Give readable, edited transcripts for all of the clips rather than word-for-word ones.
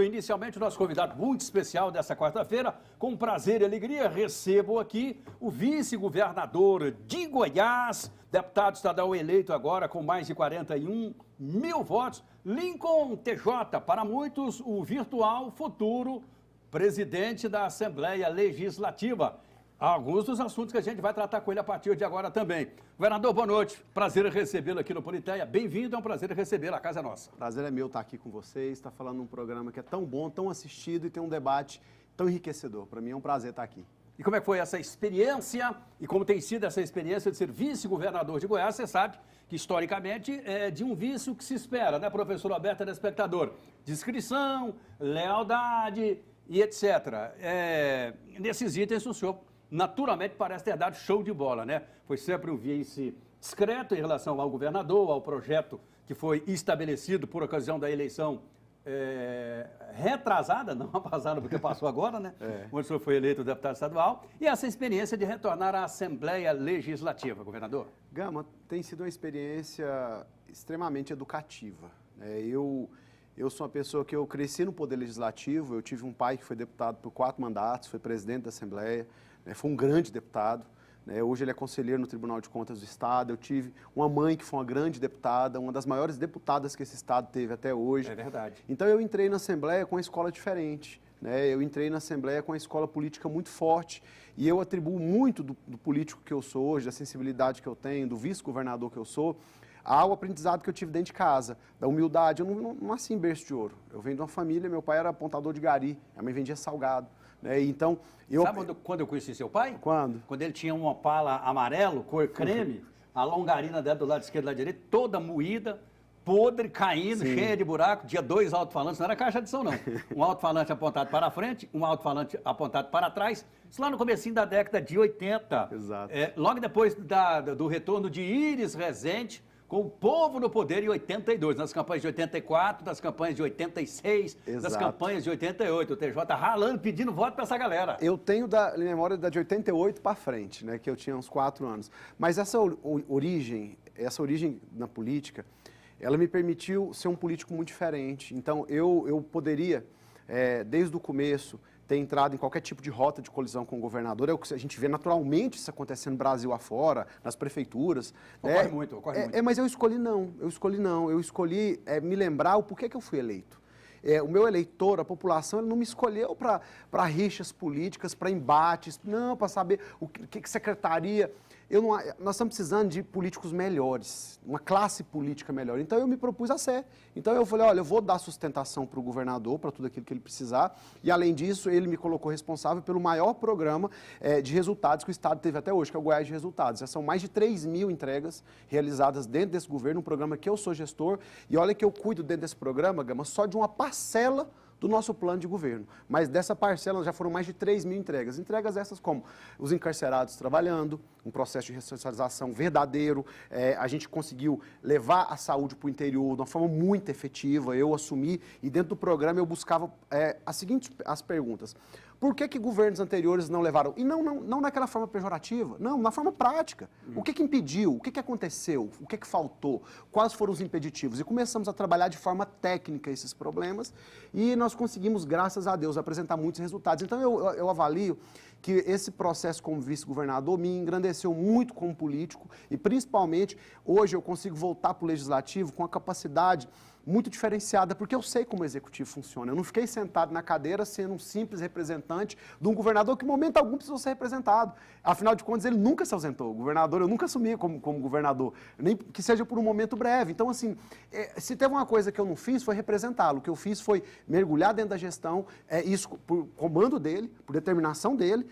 Inicialmente, o nosso convidado muito especial dessa quarta-feira, com prazer e alegria, recebo aqui o vice-governador de Goiás, deputado estadual eleito agora com mais de 41 mil votos, Lincoln TJ, para muitos o virtual futuro presidente da Assembleia Legislativa. Alguns dos assuntos que a gente vai tratar com ele a partir de agora também. Governador, boa noite. Prazer em recebê-lo aqui no Politeia. Bem-vindo, é um prazer recebê-lo, a casa é nossa. Prazer é meu estar aqui com vocês, estar falando num programa que é tão bom, tão assistido e tem um debate tão enriquecedor. Para mim é um prazer estar aqui. E como é que foi essa experiência e como tem sido essa experiência de ser vice-governador de Goiás? Você sabe que, historicamente, é de um vice o que se espera, né, professor Alberto, telespectador? Discrição, lealdade e etc. Nesses itens, o senhor naturalmente parece ter dado show de bola, né? Foi sempre um vice discreto em relação ao governador, ao projeto que foi estabelecido por ocasião da eleição retrasada, não a passada, porque passou agora, né? Onde o senhor foi eleito deputado estadual, e essa experiência de retornar à Assembleia Legislativa, governador. Gama, tem sido uma experiência extremamente educativa. Eu sou uma pessoa que eu cresci no Poder Legislativo, eu tive um pai que foi deputado por 4 mandatos, foi presidente da Assembleia, foi um grande deputado. Hoje ele é conselheiro no Tribunal de Contas do Estado. Eu tive uma mãe que foi uma grande deputada, uma das maiores deputadas que esse Estado teve até hoje. É verdade. Então eu entrei na Assembleia com uma escola diferente. Eu entrei na Assembleia com uma escola política muito forte e eu atribuo muito do político que eu sou hoje, da sensibilidade que eu tenho, do vice-governador que eu sou, ao aprendizado que eu tive dentro de casa, da humildade. Eu não nasci em berço de ouro. Eu venho de uma família, meu pai era apontador de gari, a mãe vendia salgado. Então, Sabe quando eu conheci seu pai? Quando? Quando ele tinha uma Opala amarelo, cor creme, a longarina dela do lado esquerdo e do lado direito, toda moída, podre, caindo, Sim. cheia de buraco, tinha 2 alto-falantes, não era caixa de som não, um alto-falante apontado para frente, um alto-falante apontado para trás, isso lá no comecinho da década de 80. Exato. Logo depois do retorno de Iris Rezende, com o povo no poder em 82, nas campanhas de 84, das campanhas de 86, Exato. das campanhas de 88, o TJ ralando, pedindo voto para essa galera. Eu tenho memória de 88 para frente, que eu tinha uns 4 anos. Mas essa origem na política, ela me permitiu ser um político muito diferente. Então, eu poderia, desde o começo, ter entrado em qualquer tipo de rota de colisão com o governador. É o que a gente vê naturalmente isso acontecendo no Brasil afora, nas prefeituras. Ocorre muito. Mas eu escolhi não. Eu escolhi me lembrar o porquê que eu fui eleito. O meu eleitor, a população, ele não me escolheu para rixas políticas, para embates, não, para saber o que secretaria. Nós estamos precisando de políticos melhores, uma classe política melhor. Então eu me propus a ser. Então eu falei, olha, eu vou dar sustentação para o governador, para tudo aquilo que ele precisar. E além disso, ele me colocou responsável pelo maior programa de resultados que o Estado teve até hoje, que é o Goiás de Resultados. Já são mais de 3 mil entregas realizadas dentro desse governo, um programa que eu sou gestor. E olha que eu cuido dentro desse programa, Gama, só de uma parcela do nosso plano de governo. Mas dessa parcela já foram mais de 3 mil entregas. Entregas essas como os encarcerados trabalhando, um processo de ressocialização verdadeiro, a gente conseguiu levar a saúde para o interior de uma forma muito efetiva, eu assumi, e dentro do programa eu buscava as perguntas. Por que governos anteriores não levaram? E não naquela forma pejorativa, não, na forma prática. O que impediu? O que aconteceu? O que faltou? Quais foram os impeditivos? E começamos a trabalhar de forma técnica esses problemas e nós conseguimos, graças a Deus, apresentar muitos resultados. Então eu avalio que esse processo como vice-governador me engrandeceu muito como político e principalmente hoje eu consigo voltar para o legislativo com a capacidade muito diferenciada, porque eu sei como o executivo funciona. Eu não fiquei sentado na cadeira sendo um simples representante de um governador que, em momento algum, precisou ser representado. Afinal de contas, ele nunca se ausentou. O governador, eu nunca assumi como governador, nem que seja por um momento breve. Então, assim, se teve uma coisa que eu não fiz, foi representá-lo. O que eu fiz foi mergulhar dentro da gestão, isso por comando dele, por determinação dele,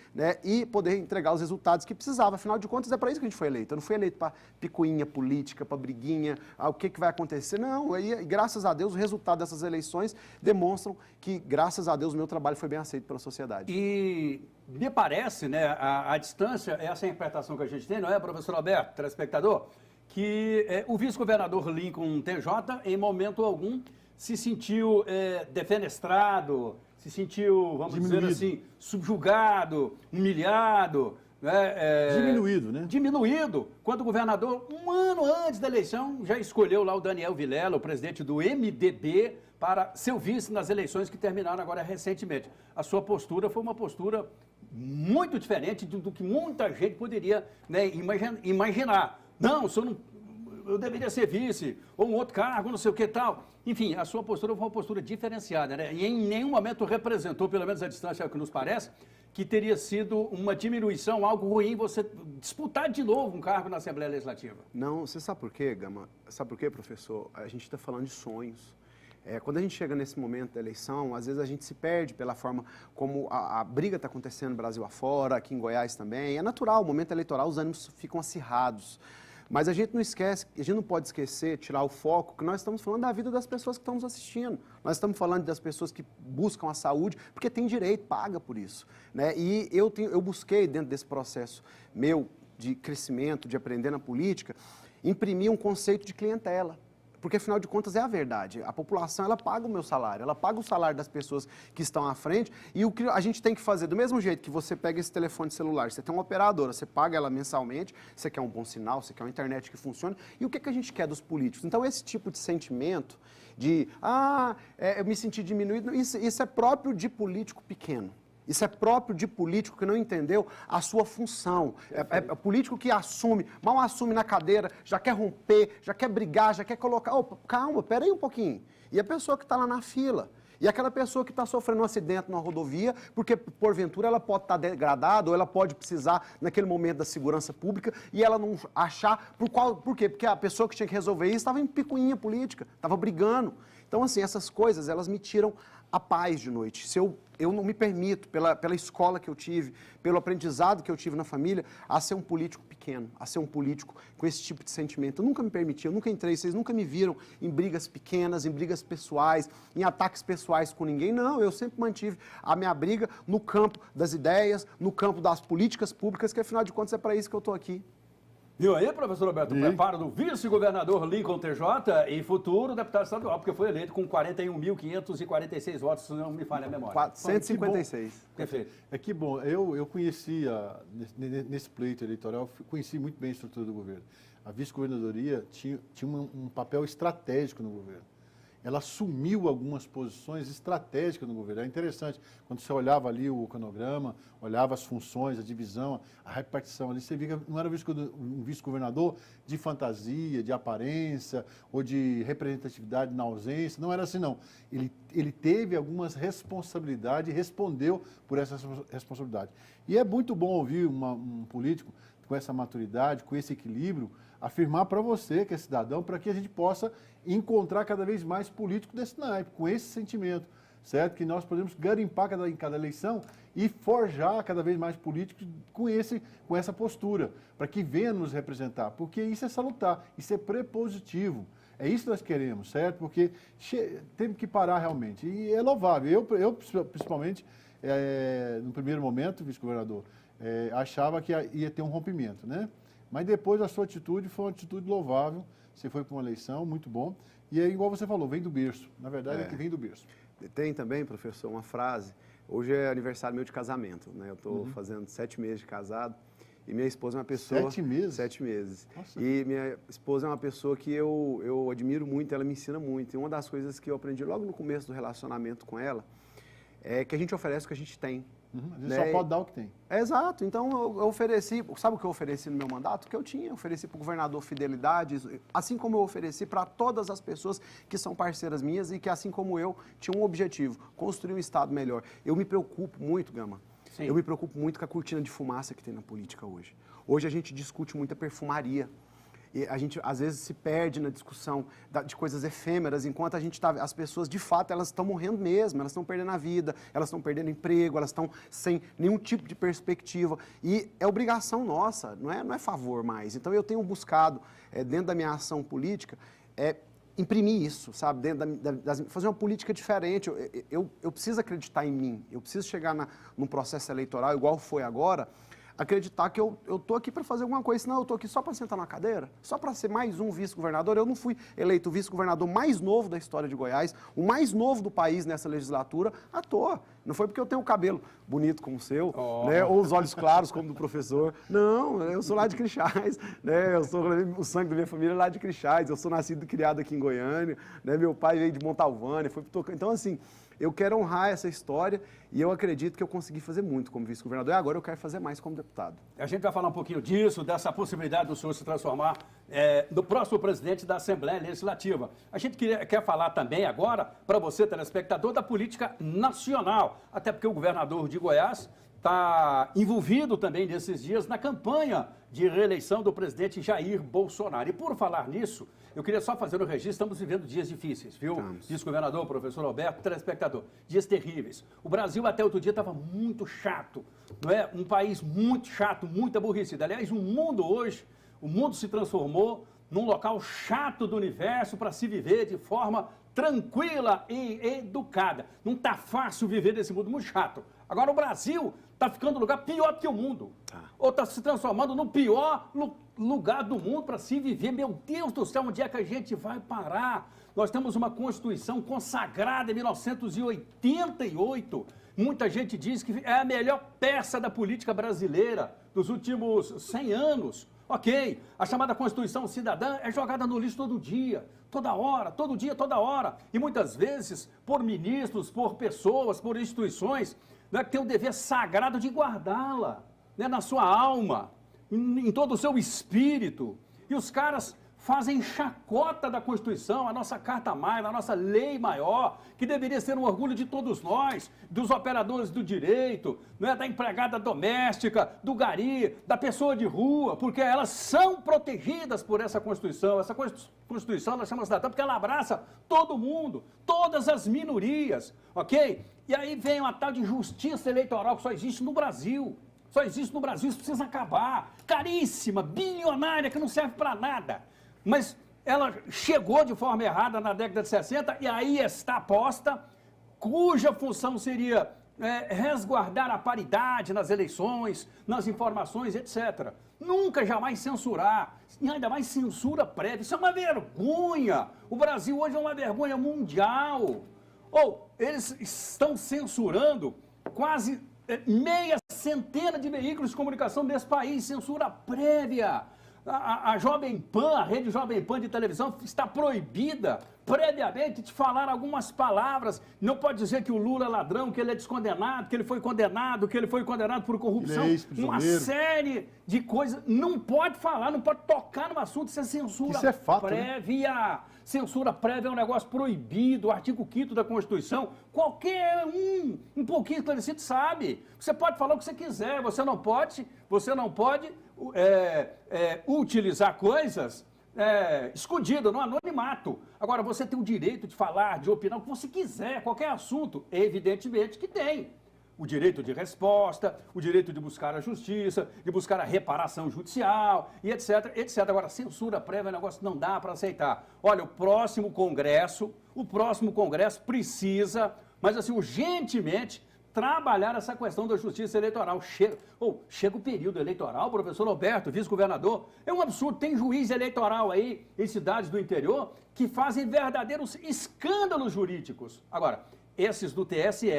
e poder entregar os resultados que precisava. Afinal de contas, é para isso que a gente foi eleito. Eu não fui eleito para picuinha política, para briguinha, o que vai acontecer. Não, graças a Deus, o resultado dessas eleições demonstram que, graças a Deus, o meu trabalho foi bem aceito pela sociedade. E me parece, a distância, essa é a interpretação que a gente tem, não é, professor Alberto, telespectador, que o vice-governador Lincoln TJ, em momento algum, se sentiu defenestrado, se sentiu, vamos dizer assim, subjugado, humilhado, Diminuído, né? Diminuído, quando o governador, um ano antes da eleição, já escolheu lá o Daniel Vilela, o presidente do MDB, para seu vice nas eleições que terminaram agora recentemente. A sua postura foi uma postura muito diferente do que muita gente poderia, né, imaginar. Não, o senhor não, eu deveria ser vice, ou um outro cargo, não sei o que tal. Enfim, a sua postura foi uma postura diferenciada, né? E em nenhum momento representou, pelo menos a distância, é o que nos parece, que teria sido uma diminuição, algo ruim, você disputar de novo um cargo na Assembleia Legislativa. Não, você sabe por quê, Gama? Sabe por quê, professor? A gente está falando de sonhos. Quando a gente chega nesse momento da eleição, às vezes a gente se perde pela forma como a briga está acontecendo no Brasil afora, aqui em Goiás também. É natural, o momento eleitoral, os ânimos ficam acirrados. Mas a gente não esquece, a gente não pode esquecer, tirar o foco, que nós estamos falando da vida das pessoas que estão nos assistindo. Nós estamos falando das pessoas que buscam a saúde, porque tem direito, paga por isso, né? E eu busquei, dentro desse processo meu de crescimento, de aprender na política, imprimir um conceito de clientela. Porque, afinal de contas, é a verdade. A população, ela paga o meu salário, ela paga o salário das pessoas que estão à frente, e o que a gente tem que fazer, do mesmo jeito que você pega esse telefone celular, você tem uma operadora, você paga ela mensalmente, você quer um bom sinal, você quer uma internet que funcione, e o que a gente quer dos políticos? Então, esse tipo de sentimento de, eu me senti diminuído, isso é próprio de político pequeno. Isso é próprio de político que não entendeu a sua função. É político que assume, mal assume na cadeira, já quer romper, já quer brigar, já quer colocar... Calma, peraí um pouquinho. E a pessoa que está lá na fila? E aquela pessoa que está sofrendo um acidente numa rodovia, porque, porventura, ela pode estar degradada ou ela pode precisar, naquele momento, da segurança pública, e ela não achar... Por quê? Porque a pessoa que tinha que resolver isso estava em picuinha política, estava brigando. Então, assim, essas coisas, elas me tiram a paz de noite. Se eu não me permito, pela escola que eu tive, pelo aprendizado que eu tive na família, a ser um político pequeno, a ser um político com esse tipo de sentimento. Eu nunca me permiti, eu nunca entrei, vocês nunca me viram em brigas pequenas, em brigas pessoais, em ataques pessoais com ninguém. Não, eu sempre mantive a minha briga no campo das ideias, no campo das políticas públicas, que afinal de contas é para isso que eu estou aqui. Viu aí, professor Roberto, o preparo do vice-governador Lincoln TJ e futuro deputado estadual, porque foi eleito com 41.546 votos, se não me falha a memória. 456. Perfeito. É que bom, eu conhecia, nesse pleito eleitoral, conheci muito bem a estrutura do governo. A vice-governadoria tinha um papel estratégico no governo. Ela assumiu algumas posições estratégicas no governo. É interessante, quando você olhava ali o cronograma, olhava as funções, a divisão, a repartição ali, você via que não era um vice-governador de fantasia, de aparência ou de representatividade na ausência, não era assim não. Ele teve algumas responsabilidades e respondeu por essa responsabilidade. E é muito bom ouvir um político com essa maturidade, com esse equilíbrio, afirmar para você, que é cidadão, para que a gente possa encontrar cada vez mais políticos desse naipe, com esse sentimento, certo? Que nós podemos garimpar em cada eleição e forjar cada vez mais políticos com essa postura, para que venham nos representar, porque isso é salutar, isso é prepositivo. É isso que nós queremos, certo? Porque temos que parar realmente. E é louvável. Eu principalmente, no primeiro momento, vice-governador, achava que ia ter um rompimento, né? Mas depois a sua atitude foi uma atitude louvável. Você foi para uma eleição, muito bom. E é igual você falou, vem do berço. Na verdade, é que vem do berço. Tem também, professor, uma frase. Hoje é aniversário meu de casamento, né? Eu estou fazendo 7 meses de casado. E minha esposa é uma pessoa... 7 meses? 7 meses. Nossa. E minha esposa é uma pessoa que eu admiro muito, ela me ensina muito. E uma das coisas que eu aprendi logo no começo do relacionamento com ela é que a gente oferece o que a gente tem. A gente só pode dar o que tem. Exato. Então, eu ofereci... Sabe o que eu ofereci no meu mandato? O que eu tinha. Eu ofereci para o governador fidelidade, assim como eu ofereci para todas as pessoas que são parceiras minhas e que, assim como eu, tinham um objetivo, construir um Estado melhor. Eu me preocupo muito, Gama. Sim. Eu me preocupo muito com a cortina de fumaça que tem na política hoje. Hoje a gente discute muita perfumaria. E a gente, às vezes, se perde na discussão de coisas efêmeras, enquanto a gente as pessoas, de fato, elas estão morrendo mesmo, elas estão perdendo a vida, elas estão perdendo emprego, elas estão sem nenhum tipo de perspectiva. E é obrigação nossa, não é favor mais. Então, eu tenho buscado, dentro da minha ação política, imprimir isso, sabe? Fazer uma política diferente. Eu preciso acreditar em mim, eu preciso chegar num processo eleitoral, igual foi agora, acreditar que eu tô aqui para fazer alguma coisa, senão eu tô aqui só para sentar na cadeira, só para ser mais um vice-governador. Eu não fui eleito o vice-governador mais novo da história de Goiás, o mais novo do país nessa legislatura, à toa. Não foi porque eu tenho o cabelo bonito como o seu, né, ou os olhos claros como do professor. Não, eu sou lá de Crixás, né, o sangue da minha família é lá de Crixás, eu sou nascido e criado aqui em Goiânia, né, meu pai veio de Montalvânia, foi pro Tocantins. Então, assim, eu quero honrar essa história e eu acredito que eu consegui fazer muito como vice-governador e agora eu quero fazer mais como deputado. A gente vai falar um pouquinho disso, dessa possibilidade do senhor se transformar no próximo presidente da Assembleia Legislativa. A gente quer falar também agora, para você, telespectador, da política nacional, até porque o governador de Goiás está envolvido também nesses dias na campanha de reeleição do presidente Jair Bolsonaro. E por falar nisso, eu queria só fazer um registro, estamos vivendo dias difíceis, viu? Vice-governador, professor Alberto, telespectador, dias terríveis. O Brasil até outro dia estava muito chato, não é? Um país muito chato, muito aborrecido. Aliás, o mundo se transformou num local chato do universo para se viver de forma tranquila e educada. Não está fácil viver nesse mundo muito chato. Agora o Brasil está ficando um lugar pior do que o mundo. Ou está se transformando no pior lugar do mundo para se viver. Meu Deus do céu, onde é que a gente vai parar? Nós temos uma Constituição consagrada em 1988. Muita gente diz que é a melhor peça da política brasileira dos últimos 100 anos. Ok, a chamada Constituição Cidadã é jogada no lixo todo dia, toda hora, todo dia, toda hora. E muitas vezes por ministros, por pessoas, por instituições, né, que tem o dever sagrado de guardá-la, né, na sua alma, em todo o seu espírito. E os caras fazem chacota da Constituição, a nossa Carta Magna, a nossa lei maior, que deveria ser um orgulho de todos nós, dos operadores do direito, não é, da empregada doméstica, do gari, da pessoa de rua, porque elas são protegidas por essa Constituição. Essa Constituição, ela chama cidadã porque ela abraça todo mundo, todas as minorias, ok? E aí vem uma tal de justiça eleitoral que só existe no Brasil. Só existe no Brasil, isso precisa acabar. Caríssima, bilionária, que não serve para nada. Mas ela chegou de forma errada na década de 60 e aí está posta, cuja função seria resguardar a paridade nas eleições, nas informações, etc. Nunca, jamais censurar, e ainda mais censura prévia. Isso é uma vergonha. O Brasil hoje é uma vergonha mundial. Ou eles estão censurando quase meia centena de veículos de comunicação desse país, censura prévia. A Jovem Pan, a rede Jovem Pan de televisão, está proibida previamente de falar algumas palavras. Não pode dizer que o Lula é ladrão, que ele é descondenado, que ele foi condenado por corrupção. Uma série de coisas. Não pode falar, não pode tocar no assunto, isso é censura prévia. Né? Censura prévia é um negócio proibido, o artigo 5º da Constituição. Qualquer um pouquinho esclarecido sabe. Você pode falar o que você quiser, você não pode utilizar coisas escondidas, no anonimato. Agora, você tem o direito de falar, de opinar o que você quiser, qualquer assunto. Evidentemente que tem. O direito de resposta, o direito de buscar a justiça, de buscar a reparação judicial, e etc, etc. Agora, censura prévia é um negócio que não dá para aceitar. Olha, o próximo Congresso precisa, mas assim, urgentemente, trabalhar essa questão da justiça eleitoral. Chega o período eleitoral, professor Alberto, vice-governador, é um absurdo. Tem juiz eleitoral aí em cidades do interior que fazem verdadeiros escândalos jurídicos. Agora, esses do TSE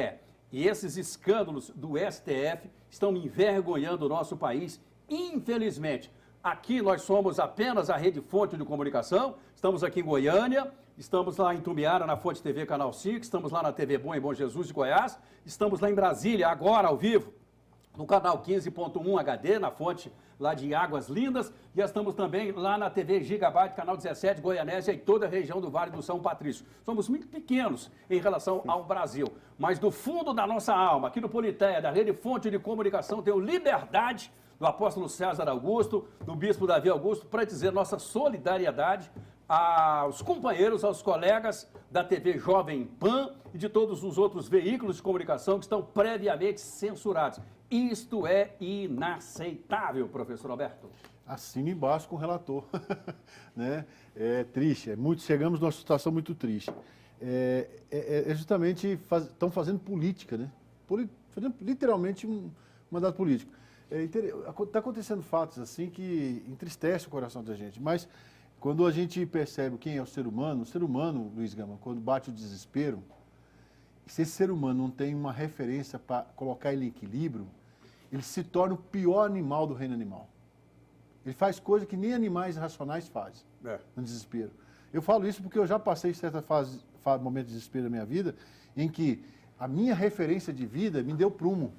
e esses escândalos do STF estão envergonhando o nosso país, infelizmente. Aqui nós somos apenas a Rede Fonte de Comunicação, estamos aqui em Goiânia, estamos lá em Tumiara, na Fonte TV Canal 5, estamos lá na TV Bom em Bom Jesus de Goiás, estamos lá em Brasília, agora ao vivo, no canal 15.1 HD, na fonte lá de Águas Lindas, e estamos também lá na TV Gigabyte, canal 17, Goianésia e toda a região do Vale do São Patrício. Somos muito pequenos em relação ao Brasil, mas do fundo da nossa alma, aqui no Politeia, da Rede Fonte de Comunicação, tenho liberdade do apóstolo César Augusto, do bispo Davi Augusto, para dizer nossa solidariedade aos companheiros, aos colegas da TV Jovem Pan e de todos os outros veículos de comunicação que estão previamente censurados. Isto é inaceitável, professor Alberto. Assino embaixo com o relator. Né? É triste, chegamos numa situação muito triste. Justamente estão fazendo política, né? Fazendo literalmente um mandato político. Está acontecendo fatos assim que entristecem o coração da gente, mas quando a gente percebe quem é o ser humano, Luiz Gama, quando bate o desespero, se esse ser humano não tem uma referência para colocar ele em equilíbrio, ele se torna o pior animal do reino animal. Ele faz coisas que nem animais racionais fazem, no desespero. Eu falo isso porque eu já passei certa momento de desespero da minha vida, em que a minha referência de vida me deu prumo,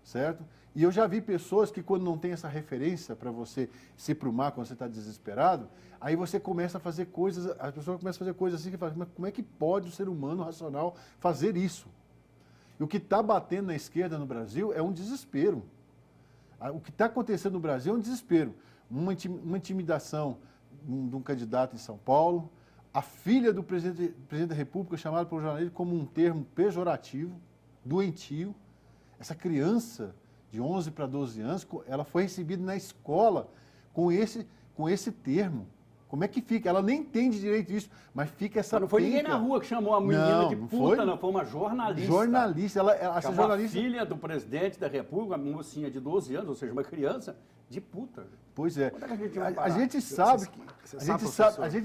certo? E eu já vi pessoas que quando não tem essa referência para você se prumar, quando você está desesperado, aí você começa a fazer coisas, as pessoas começam a fazer coisas assim que falam, mas como é que pode o ser humano racional fazer isso? E o que está batendo na esquerda no Brasil é um desespero. O que está acontecendo no Brasil é um desespero. Uma intimidação de um candidato em São Paulo, a filha do presidente da República chamada pelo jornalista como um termo pejorativo, doentio. Essa criança de 11 para 12 anos, ela foi recebida na escola com esse termo. Como é que fica? Ela nem entende direito isso, mas fica essa... Não foi ninguém na rua que chamou a menina de puta, não. Foi uma jornalista. Jornalista. Essa jornalista... A filha do presidente da República, uma mocinha de 12 anos, ou seja, uma criança, de puta. Pois é. A gente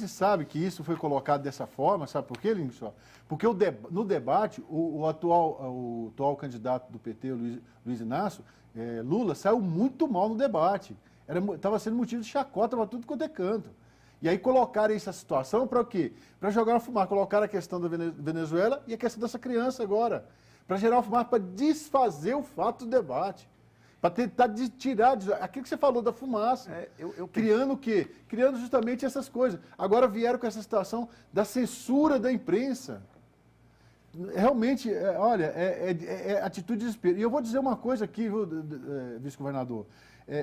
sabe que isso foi colocado dessa forma, sabe por quê, Lindsó? Porque no debate, o atual candidato do PT, o Luiz Inácio, Lula, saiu muito mal no debate. Estava sendo motivo de chacota para tudo quanto é canto. E aí colocaram essa situação para o quê? Para jogar uma fumaça. Colocaram a questão da Venezuela e a questão dessa criança agora. Para gerar uma fumaça, para desfazer o fato do debate. Para tentar tirar aquilo que você falou da fumaça. Criando o quê? Criando justamente essas coisas. Agora vieram com essa situação da censura da imprensa. Realmente, olha, é atitude de desespero. E eu vou dizer uma coisa aqui, vice-governador.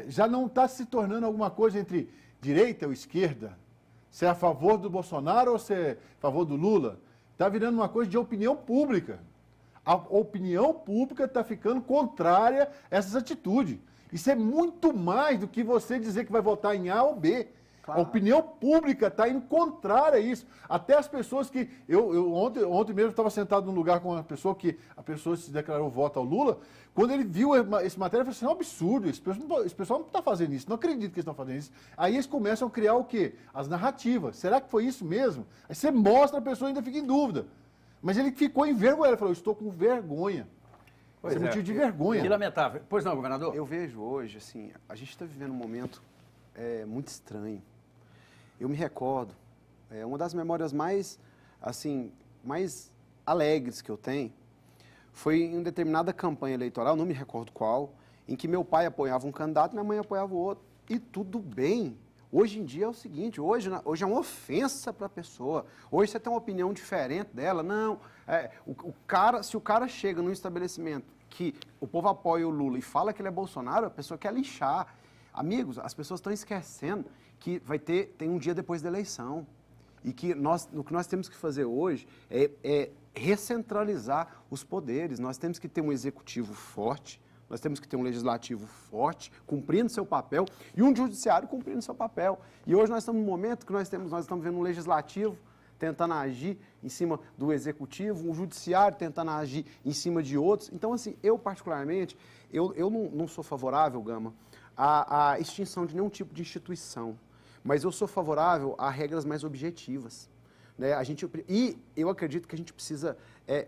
Já não está se tornando alguma coisa entre direita ou esquerda. Se é a favor do Bolsonaro ou se é a favor do Lula. Está virando uma coisa de opinião pública. A opinião pública está ficando contrária a essas atitudes. Isso é muito mais do que você dizer que vai votar em A ou B. Claro. A opinião pública está indo contrária a isso. Até as pessoas que... Ontem mesmo estava sentado num lugar com uma pessoa que a pessoa se declarou voto ao Lula. Quando ele viu esse matéria, ele falou assim, é um absurdo, esse pessoal não está fazendo isso, não acredito que eles estão fazendo isso. Aí eles começam a criar o quê? As narrativas. Será que foi isso mesmo? Aí você mostra, a pessoa ainda fica em dúvida. Mas ele ficou envergonhado, ele falou, estou com vergonha. Isso é motivo de vergonha. Que lamentável. Pois não, governador? Eu vejo hoje, assim, a gente está vivendo um momento muito estranho. Eu me recordo, uma das memórias mais alegres que eu tenho, foi em determinada campanha eleitoral, não me recordo qual, em que meu pai apoiava um candidato e minha mãe apoiava o outro. E tudo bem. Hoje em dia é o seguinte, hoje é uma ofensa para a pessoa. Hoje você tem uma opinião diferente dela. Não, se o cara chega num estabelecimento que o povo apoia o Lula e fala que ele é Bolsonaro, a pessoa quer linchar. Amigos, as pessoas estão esquecendo que tem um dia depois da eleição. E que o que nós temos que fazer hoje é recentralizar os poderes. Nós temos que ter um executivo forte, nós temos que ter um legislativo forte, cumprindo seu papel, e um judiciário cumprindo seu papel. E hoje nós estamos num momento que nós estamos vendo um legislativo tentando agir em cima do executivo, um judiciário tentando agir em cima de outros. Então, assim, eu particularmente, eu não sou favorável, Gama, à extinção de nenhum tipo de instituição, mas eu sou favorável a regras mais objetivas. Né? E eu acredito que a gente precisa...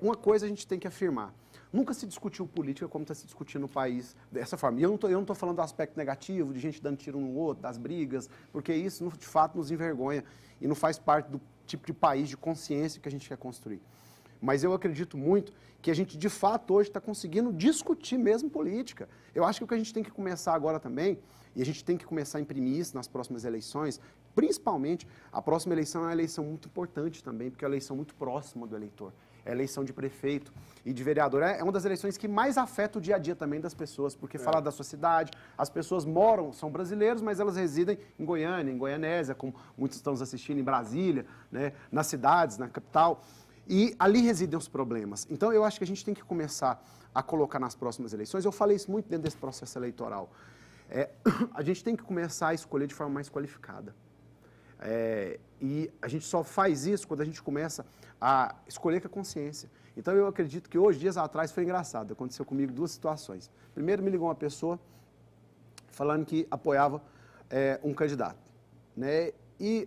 uma coisa a gente tem que afirmar. Nunca se discutiu política como está se discutindo no país dessa forma. E eu não estou falando do aspecto negativo, de gente dando tiro um no outro, das brigas, porque isso, de fato, nos envergonha e não faz parte do tipo de país, de consciência que a gente quer construir. Mas eu acredito muito que a gente, de fato, hoje está conseguindo discutir mesmo política. Eu acho que o que a gente tem que começar agora também, e a gente tem que começar a imprimir isso nas próximas eleições, principalmente, a próxima eleição é uma eleição muito importante também, porque é uma eleição muito próxima do eleitor. É a eleição de prefeito e de vereador. É uma das eleições que mais afeta o dia a dia também das pessoas, porque fala da sua cidade, as pessoas são brasileiros, mas elas residem em Goiânia, em Goianésia, como muitos estão assistindo em Brasília, né, nas cidades, na capital. E ali residem os problemas. Então, eu acho que a gente tem que começar a colocar nas próximas eleições, eu falei isso muito dentro desse processo eleitoral, a gente tem que começar a escolher de forma mais qualificada. E a gente só faz isso quando a gente começa a escolher com a consciência. Então, eu acredito que hoje, dias atrás, foi engraçado. Aconteceu comigo 2 situações. Primeiro, me ligou uma pessoa falando que apoiava um candidato, né? E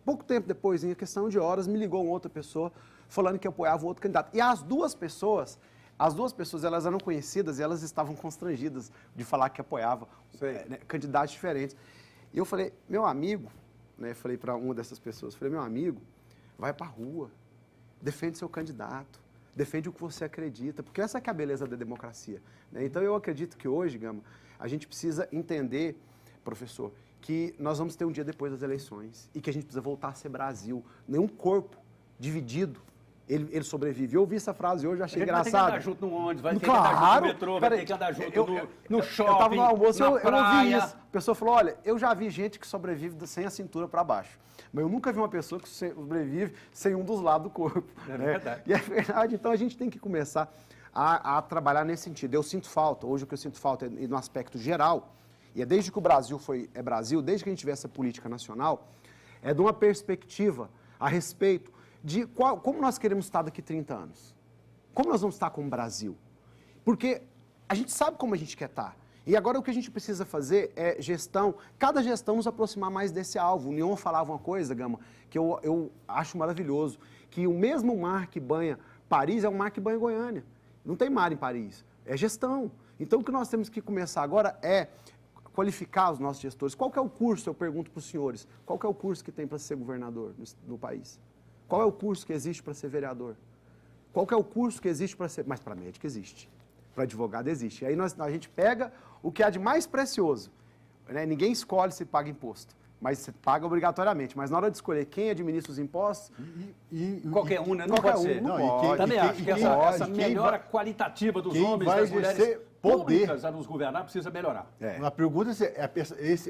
pouco tempo depois, em questão de horas, me ligou uma outra pessoa falando que apoiava um outro candidato. E as duas pessoas, elas eram conhecidas e elas estavam constrangidas de falar que apoiavam candidatos diferentes. E eu falei, meu amigo, né? Falei para uma dessas pessoas, falei, meu amigo, vai para a rua, defende seu candidato, defende o que você acredita, porque essa que é a beleza da democracia, né? Então, eu acredito que hoje, Gama, a gente precisa entender, professor, que nós vamos ter um dia depois das eleições e que a gente precisa voltar a ser Brasil. Nenhum corpo dividido, ele sobrevive. Eu ouvi essa frase hoje, achei engraçado. Vai ter que andar junto no ônibus, vai ter que andar junto no metrô, vai ter que andar junto no shopping, eu estava no almoço, eu ouvi isso. A pessoa falou, olha, eu já vi gente que sobrevive sem a cintura para baixo, mas eu nunca vi uma pessoa que sobrevive sem um dos lados do corpo. É verdade. E é verdade, então a gente tem que começar a trabalhar nesse sentido. Eu sinto falta, hoje o que eu sinto falta é no aspecto geral, e é desde que o Brasil é Brasil, desde que a gente tiver essa política nacional, é de uma perspectiva a respeito de como nós queremos estar daqui 30 anos. Como nós vamos estar como Brasil? Porque a gente sabe como a gente quer estar. E agora o que a gente precisa fazer é cada gestão nos aproximar mais desse alvo. O Nion falava uma coisa, Gama, que eu acho maravilhoso, que o mesmo mar que banha Paris é o mar que banha Goiânia. Não tem mar em Paris, é gestão. Então o que nós temos que começar agora é qualificar os nossos gestores. Qual que é o curso, eu pergunto para os senhores, qual que é o curso que tem para ser governador no país? Qual é o curso que existe para ser vereador? Qual que é o curso que existe para ser... Mas para médico existe, para advogado existe. Aí a gente pega o que há de mais precioso. Né? Ninguém escolhe se paga imposto, mas você paga obrigatoriamente. Mas na hora de escolher quem administra os impostos... Qualquer um, né? Não pode ser. Não pode. Também acho que essa melhora qualitativa dos homens e das mulheres públicas a nos governar precisa melhorar. A pergunta é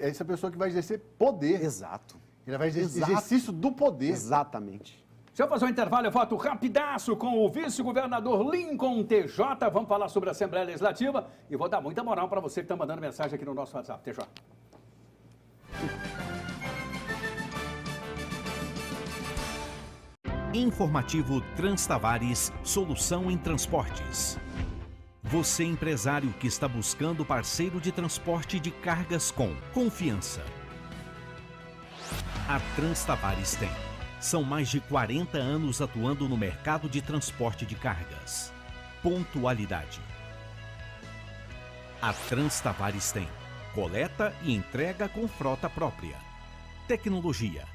essa pessoa que vai exercer poder. Exato. Ele vai exercer exercício do poder. Exatamente. Se eu fazer um intervalo, eu volto rapidaço com o vice-governador Lincoln TJ. Vamos falar sobre a Assembleia Legislativa e vou dar muita moral para você que está mandando mensagem aqui no nosso WhatsApp. TJ. Informativo Transtavares, solução em transportes. Você, empresário que está buscando parceiro de transporte de cargas com confiança. A Transtavares tem. São mais de 40 anos atuando no mercado de transporte de cargas. Pontualidade. A Transtavares tem. Coleta e entrega com frota própria. Tecnologia.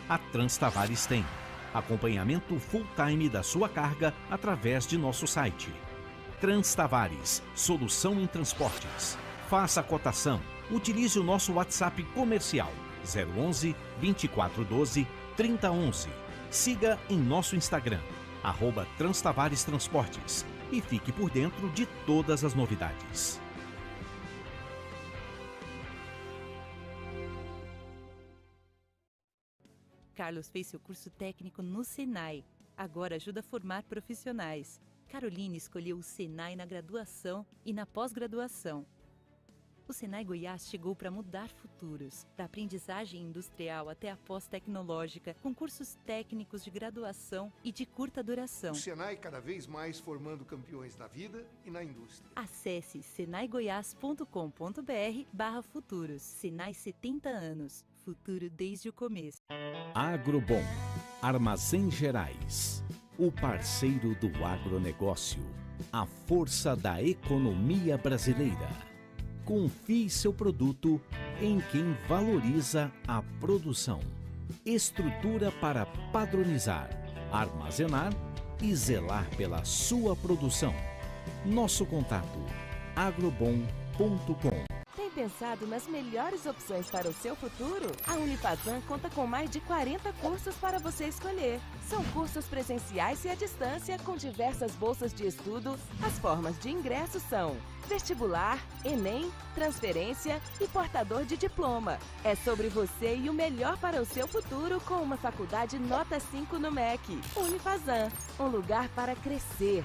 A Transtavares tem. Acompanhamento full-time da sua carga através de nosso site. Transtavares, solução em transportes. Faça a cotação. Utilize o nosso WhatsApp comercial 011 2412 3011. Siga em nosso Instagram, @Transtavares Transportes, e fique por dentro de todas as novidades. Carlos fez seu curso técnico no Senai. Agora ajuda a formar profissionais. Caroline escolheu o Senai na graduação e na pós-graduação. O Senai Goiás chegou para mudar futuros, da aprendizagem industrial até a pós-tecnológica, com cursos técnicos de graduação e de curta duração. O Senai cada vez mais formando campeões na vida e na indústria. Acesse senaigoias.com.br/futuros. Senai 70 anos. Futuro desde o começo. Agrobom, Armazém Gerais, o parceiro do agronegócio, a força da economia brasileira. Confie seu produto em quem valoriza a produção. Estrutura para padronizar, armazenar e zelar pela sua produção. Nosso contato: agrobom.com. Tem pensado nas melhores opções para o seu futuro? A Unifazan conta com mais de 40 cursos para você escolher. São cursos presenciais e à distância, com diversas bolsas de estudo. As formas de ingresso são vestibular, Enem, transferência e portador de diploma. É sobre você e o melhor para o seu futuro com uma faculdade nota 5 no MEC. Unifazan, um lugar para crescer.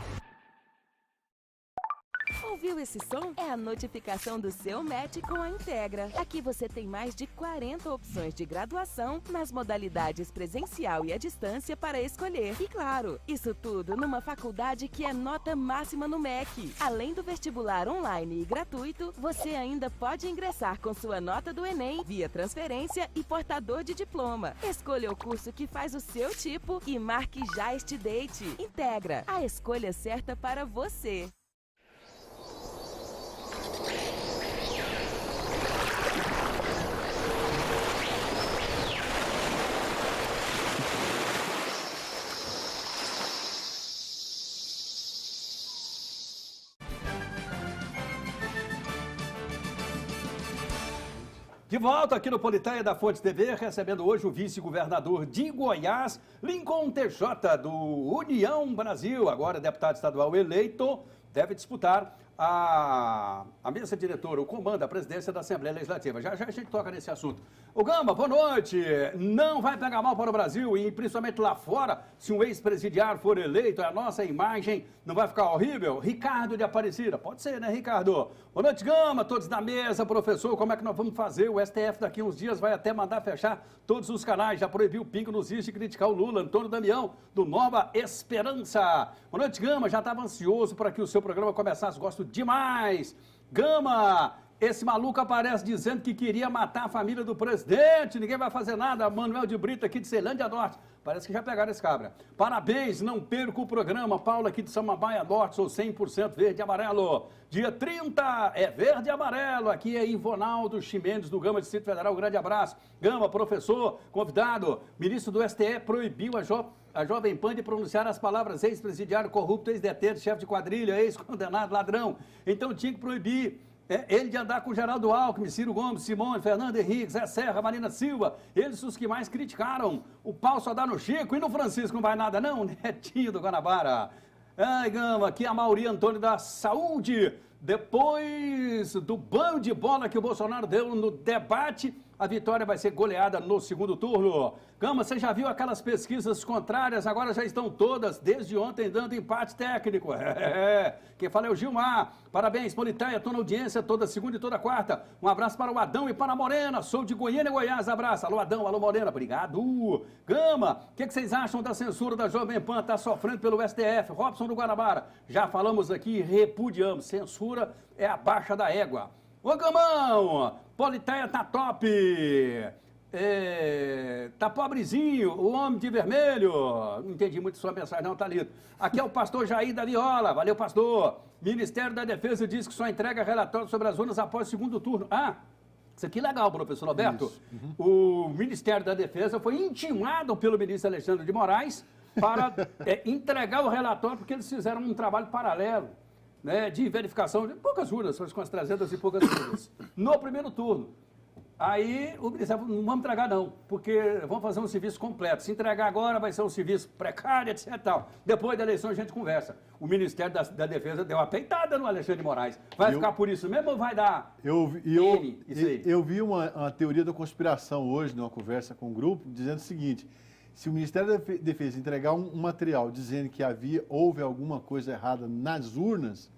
Ouviu esse som? É a notificação do seu match com a Integra. Aqui você tem mais de 40 opções de graduação nas modalidades presencial e à distância para escolher. E claro, isso tudo numa faculdade que é nota máxima no MEC. Além do vestibular online e gratuito, você ainda pode ingressar com sua nota do Enem via transferência e portador de diploma. Escolha o curso que faz o seu tipo e marque já este date. Integra, a escolha certa para você. De volta aqui no Politeia da Fonte TV, recebendo hoje o vice-governador de Goiás, Lincoln TJ, do União Brasil, agora deputado estadual eleito, deve disputar a mesa diretora, o comando, a presidência da Assembleia Legislativa. Já a gente toca nesse assunto. Ô Gama, boa noite. Não vai pegar mal para o Brasil e principalmente lá fora, se um ex-presidiário for eleito, a nossa imagem não vai ficar horrível? Ricardo de Aparecida, pode ser, né, Ricardo? Boa noite, Gama, todos na mesa, professor, como é que nós vamos fazer? O STF daqui uns dias vai até mandar fechar todos os canais, já proibiu o Pingo nos is de criticar o Lula. Antônio Damião, do Nova Esperança. Boa noite, Gama, já estava ansioso para que o seu programa começasse, gosto demais. Gama, esse maluco aparece dizendo que queria matar a família do presidente, ninguém vai fazer nada. Manuel de Brito aqui de Ceilândia Norte, parece que já pegaram esse cabra. Parabéns, não perca o programa. Paula aqui de Samambaia Norte, sou 100% verde e amarelo. Dia 30 é verde e amarelo, aqui é Ivonaldo Chimendes do Gama Distrito Federal, um grande abraço. Gama, professor, convidado, ministro do STF proibiu a Jovem Pan de pronunciar as palavras ex-presidiário, corrupto, ex-detento, chefe de quadrilha, ex-condenado, ladrão. Então tinha que proibir ele de andar com Geraldo Alckmin, Ciro Gomes, Simone, Fernando Henrique, Zé Serra, Marina Silva. Eles os que mais criticaram. O pau só dá no Chico e no Francisco não vai nada não, Netinho do Guanabara. Ai, Gama, aqui é a Mauri Antônio da Saúde. Depois do banho de bola que o Bolsonaro deu no debate, a vitória vai ser goleada no segundo turno. Gama, você já viu aquelas pesquisas contrárias? Agora já estão todas, desde ontem, dando empate técnico. Quem fala é o Gilmar. Parabéns, Politeia, estou na audiência toda segunda e toda quarta. Um abraço para o Adão e para a Morena. Sou de Goiânia, Goiás. Abraço. Alô, Adão. Alô, Morena. Obrigado. Gama, o que vocês acham da censura da Jovem Pan? Está sofrendo pelo STF. Robson do Guanabara. Já falamos aqui, repudiamos. Censura é a baixa da égua. Ô, Gamão, Politeia tá top. Tá pobrezinho, o homem de vermelho. Não entendi muito sua mensagem, não, Thalito. Aqui é o pastor Jair da Viola. Valeu, pastor. Ministério da Defesa diz que só entrega relatório sobre as urnas após o segundo turno. Isso aqui é legal, professor Roberto. O Ministério da Defesa foi intimado pelo ministro Alexandre de Moraes para entregar o relatório, porque eles fizeram um trabalho paralelo, né, de verificação de poucas urnas, com as 300 e poucas urnas, no primeiro turno. Aí o Ministério falou, não vamos entregar não, porque vamos fazer um serviço completo. Se entregar agora vai ser um serviço precário, etc. Tal. Depois da eleição a gente conversa. O Ministério da Defesa deu uma peitada no Alexandre de Moraes. Vai ficar por isso mesmo ou vai dar eu vi uma teoria da conspiração hoje, numa conversa com um grupo, dizendo o seguinte: se o Ministério da Defesa entregar um material dizendo que houve alguma coisa errada nas urnas,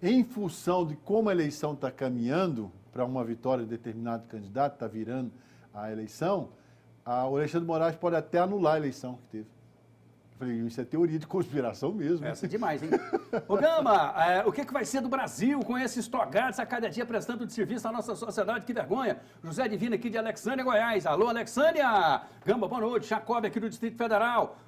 em função de como a eleição está caminhando para uma vitória de determinado candidato, está virando a eleição, o Alexandre de Moraes pode até anular a eleição que teve. Eu falei, isso é teoria de conspiração mesmo. Essa é demais, hein? Ô Gama, o que vai ser do Brasil com esses togados a cada dia prestando de serviço à nossa sociedade? Que vergonha. José Divino aqui de Alexânia, Goiás. Alô, Alexânia! Gama, boa noite. Jacob aqui do Distrito Federal.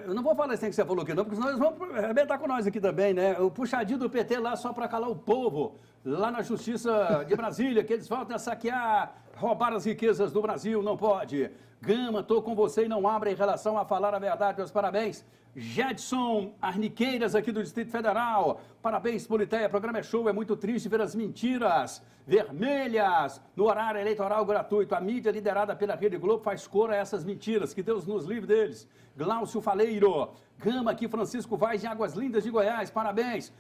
Eu não vou falar isso que você falou aqui não, porque senão eles vão arrebentar com nós aqui também, né? O puxadinho do PT lá só para calar o povo, lá na Justiça de Brasília, que eles voltam a saquear, roubar as riquezas do Brasil, não pode. Gama, estou com você e não abra em relação a falar a verdade, meus parabéns. Jedson Arniqueiras, aqui do Distrito Federal. Parabéns, Politeia. O programa é show, é muito triste ver as mentiras vermelhas no horário eleitoral gratuito. A mídia liderada pela Rede Globo faz cor a essas mentiras. Que Deus nos livre deles. Glaucio Faleiro. Gama, aqui Francisco Vaz de Águas Lindas de Goiás. Parabéns.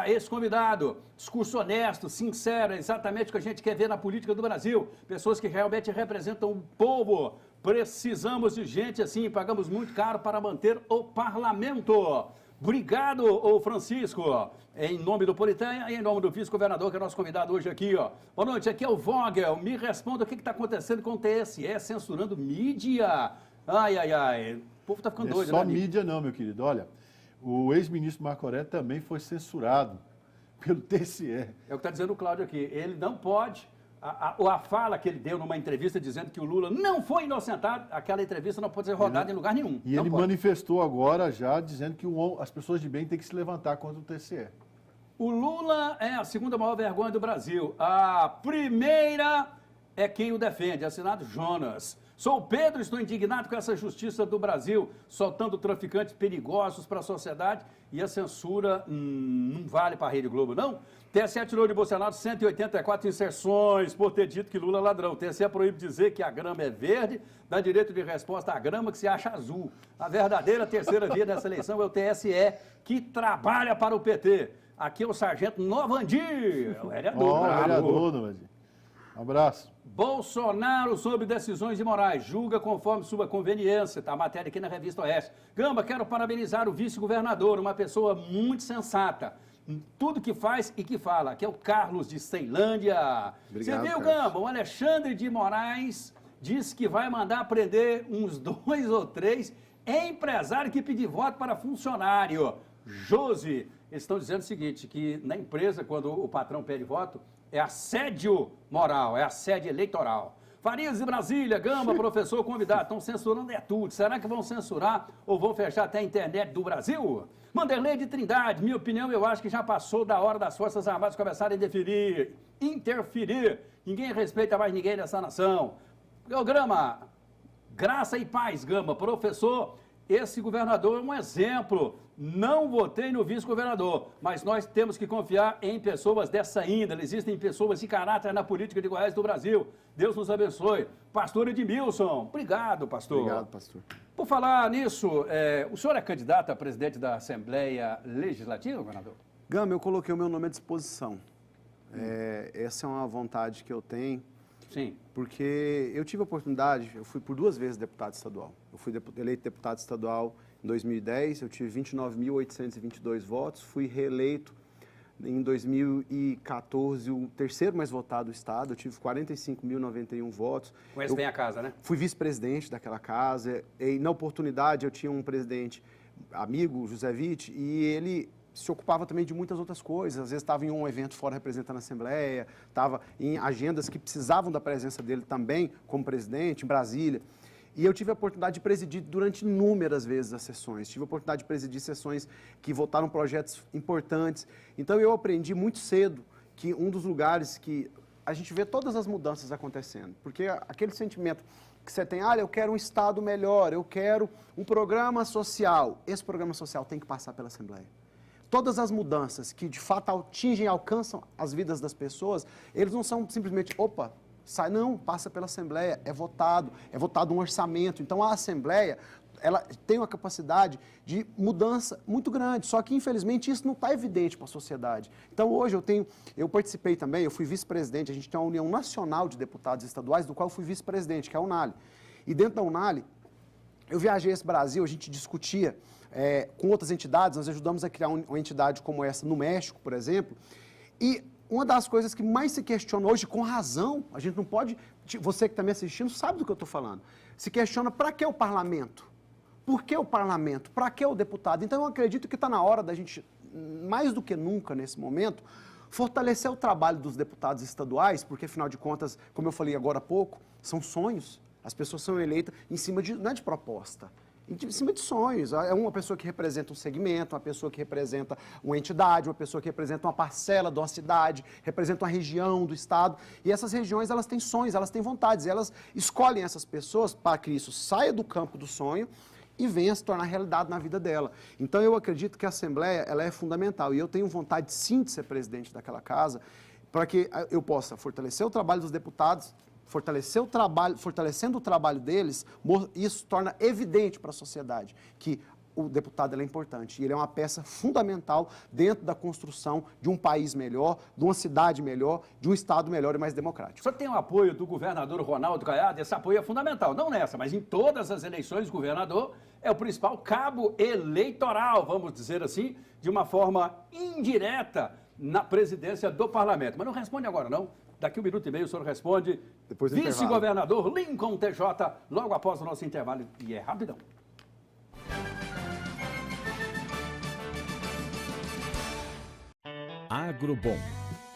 Esse convidado, discurso honesto, sincero, é exatamente o que a gente quer ver na política do Brasil. Pessoas que realmente representam o povo. Precisamos de gente assim, pagamos muito caro para manter o parlamento. Obrigado, ô Francisco, em nome do Politanha e em nome do vice-governador, que é nosso convidado hoje aqui, ó. Boa noite, aqui é o Vogel. Me responda o que está acontecendo com o TSE censurando mídia. Ai, ai, ai. O povo está ficando doido, né? Só né? mídia não, meu querido. Olha, o ex-ministro Marco Aurélio também foi censurado pelo TSE. É o que está dizendo o Cláudio aqui. Ele não pode... A fala que ele deu numa entrevista dizendo que o Lula não foi inocentado, aquela entrevista não pode ser rodada em lugar nenhum. E ele manifestou agora já dizendo que as pessoas de bem têm que se levantar contra o TSE. O Lula é a segunda maior vergonha do Brasil. A primeira é quem o defende, assinado Jonas. Sou o Pedro, estou indignado com essa justiça do Brasil, soltando traficantes perigosos para a sociedade, e a censura não vale para a Rede Globo, não? TSE tirou de Bolsonaro 184 inserções por ter dito que Lula é ladrão. TSE proíbe dizer que a grama é verde, dá direito de resposta à grama que se acha azul. A verdadeira terceira via dessa eleição é o TSE, que trabalha para o PT. Aqui é o sargento Novandir, o vereador. Vereador, Novandir. Um abraço. Bolsonaro sobre decisões imorais, julga conforme sua conveniência, tá a matéria aqui na Revista Oeste. Gamba, quero parabenizar o vice-governador, uma pessoa muito sensata, tudo que faz e que fala, que é o Carlos de Ceilândia. Obrigado, você viu, Carlos. Gamba? O Alexandre de Moraes disse que vai mandar prender uns 2 ou 3 empresários que pedir voto para funcionário. Josi, eles estão dizendo o seguinte, que na empresa, quando o patrão pede voto, é assédio moral, é assédio eleitoral. Farias de Brasília, Gamba, professor convidado, estão censurando tudo. Será que vão censurar ou vão fechar até a internet do Brasil? Manderlei de Trindade, minha opinião, eu acho que já passou da hora das Forças Armadas começarem a interferir. Ninguém respeita mais ninguém nessa nação. Gama, graça e paz, Gama, professor, esse governador é um exemplo. Não votei no vice-governador, mas nós temos que confiar em pessoas dessa índole. Existem pessoas de caráter na política de Goiás do Brasil. Deus nos abençoe. Pastor Edmilson, obrigado, pastor. Obrigado, pastor. Por falar nisso, o senhor é candidato a presidente da Assembleia Legislativa, governador? Gama, eu coloquei o meu nome à disposição. Essa é uma vontade que eu tenho. Sim. Porque eu tive a oportunidade, eu fui por 2 vezes deputado estadual. Eu fui eleito deputado estadual em 2010, eu tive 29.822 votos, fui reeleito em 2014, o terceiro mais votado do estado, eu tive 45.091 votos. Conhece bem a casa, né? Fui vice-presidente daquela casa, e na oportunidade eu tinha um presidente amigo, José Witt, e ele se ocupava também de muitas outras coisas. Às vezes estava em um evento fora representando a Assembleia, estava em agendas que precisavam da presença dele também como presidente, em Brasília. E eu tive a oportunidade de presidir durante inúmeras vezes as sessões. Tive a oportunidade de presidir sessões que votaram projetos importantes. Então eu aprendi muito cedo que um dos lugares que a gente vê todas as mudanças acontecendo. Porque aquele sentimento que você tem, eu quero um Estado melhor, eu quero um programa social. Esse programa social tem que passar pela Assembleia. Todas as mudanças que de fato atingem e alcançam as vidas das pessoas, eles não são simplesmente, sai, não, passa pela Assembleia, é votado um orçamento. Então a Assembleia, ela tem uma capacidade de mudança muito grande, só que infelizmente isso não está evidente para a sociedade. Então hoje eu participei também, eu fui vice-presidente, a gente tem uma União Nacional de Deputados Estaduais, do qual eu fui vice-presidente, que é a UNALI. E dentro da UNALI, eu viajei esse Brasil, a gente discutia com outras entidades, nós ajudamos a criar uma entidade como essa no México, por exemplo, e uma das coisas que mais se questiona hoje, com razão, a gente não pode, você que está me assistindo sabe do que eu estou falando, se questiona para que o parlamento? Por que o parlamento? Para que o deputado? Então eu acredito que está na hora da gente, mais do que nunca nesse momento, fortalecer o trabalho dos deputados estaduais, porque afinal de contas, como eu falei agora há pouco, são sonhos, as pessoas são eleitas em cima não é de proposta, em cima de sonhos. É uma pessoa que representa um segmento, uma pessoa que representa uma entidade, uma pessoa que representa uma parcela de uma cidade, representa uma região do estado. E essas regiões, elas têm sonhos, elas têm vontades, elas escolhem essas pessoas para que isso saia do campo do sonho e venha se tornar realidade na vida dela. Então eu acredito que a Assembleia, ela é fundamental, e eu tenho vontade sim de ser presidente daquela casa, para que eu possa fortalecer o trabalho dos deputados, fortalecendo o trabalho deles, isso torna evidente para a sociedade que o deputado ele é importante. E ele é uma peça fundamental dentro da construção de um país melhor, de uma cidade melhor, de um Estado melhor e mais democrático. O senhor tem o apoio do governador Ronaldo Caiado, esse apoio é fundamental, não nessa, mas em todas as eleições, o governador é o principal cabo eleitoral, vamos dizer assim, de uma forma indireta na presidência do parlamento. Mas não responde agora, não. Daqui 1 minuto e meio o senhor responde. Depois do vice-governador Lincoln TJ, logo após o nosso intervalo. E é rapidão. Agrobom,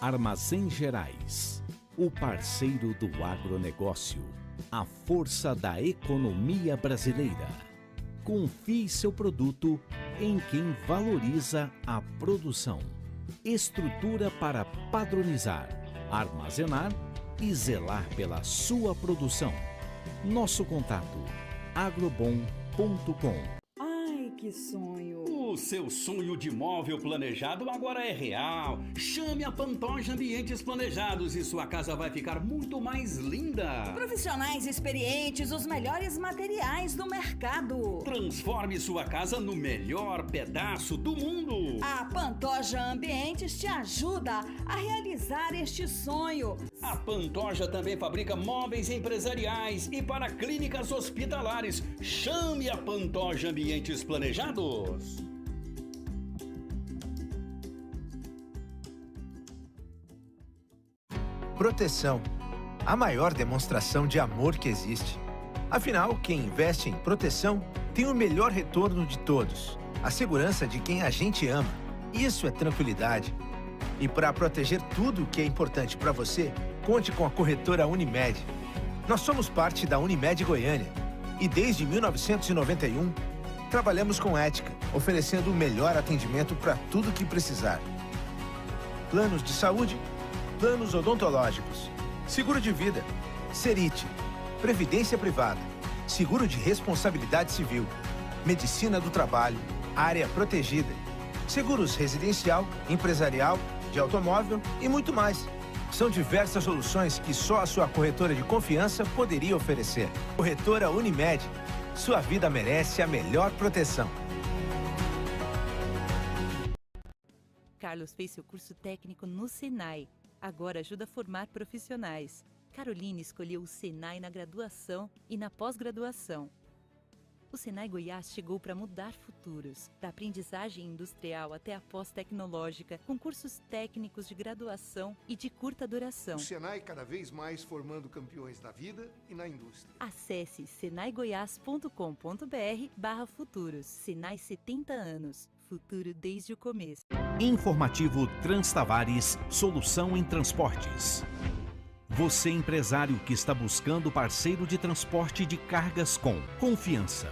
Armazém Gerais, o parceiro do agronegócio, a força da economia brasileira. Confie seu produto em quem valoriza a produção. Estrutura para padronizar, armazenar e zelar pela sua produção. Nosso contato: agrobom.com. Ai, que sonho! O seu sonho de imóvel planejado agora é real. Chame a Pantoja Ambientes Planejados e sua casa vai ficar muito mais linda. Profissionais experientes, os melhores materiais do mercado. Transforme sua casa no melhor pedaço do mundo. A Pantoja Ambientes te ajuda a realizar este sonho. A Pantoja também fabrica móveis empresariais e para clínicas hospitalares. Chame a Pantoja Ambientes Planejados. Proteção, a maior demonstração de amor que existe. Afinal, quem investe em proteção tem o melhor retorno de todos. A segurança de quem a gente ama. Isso é tranquilidade. E para proteger tudo o que é importante para você, conte com a corretora Unimed. Nós somos parte da Unimed Goiânia e desde 1991 trabalhamos com ética, oferecendo o melhor atendimento para tudo que precisar. Planos de saúde, planos odontológicos, seguro de vida, Serite, previdência privada, seguro de responsabilidade civil, medicina do trabalho, área protegida, seguros residencial, empresarial, de automóvel e muito mais. São diversas soluções que só a sua corretora de confiança poderia oferecer. Corretora Unimed. Sua vida merece a melhor proteção. Carlos fez seu curso técnico no Senai. Agora ajuda a formar profissionais. Caroline escolheu o Senai na graduação e na pós-graduação. O Senai Goiás chegou para mudar futuros, da aprendizagem industrial até a pós-tecnológica, com cursos técnicos de graduação e de curta duração. O Senai cada vez mais formando campeões na vida e na indústria. Acesse senaigoias.com.br/futuros. Senai 70 anos. Futuro desde o começo. Informativo Transtavares, solução em transportes. Você, empresário que está buscando parceiro de transporte de cargas com confiança.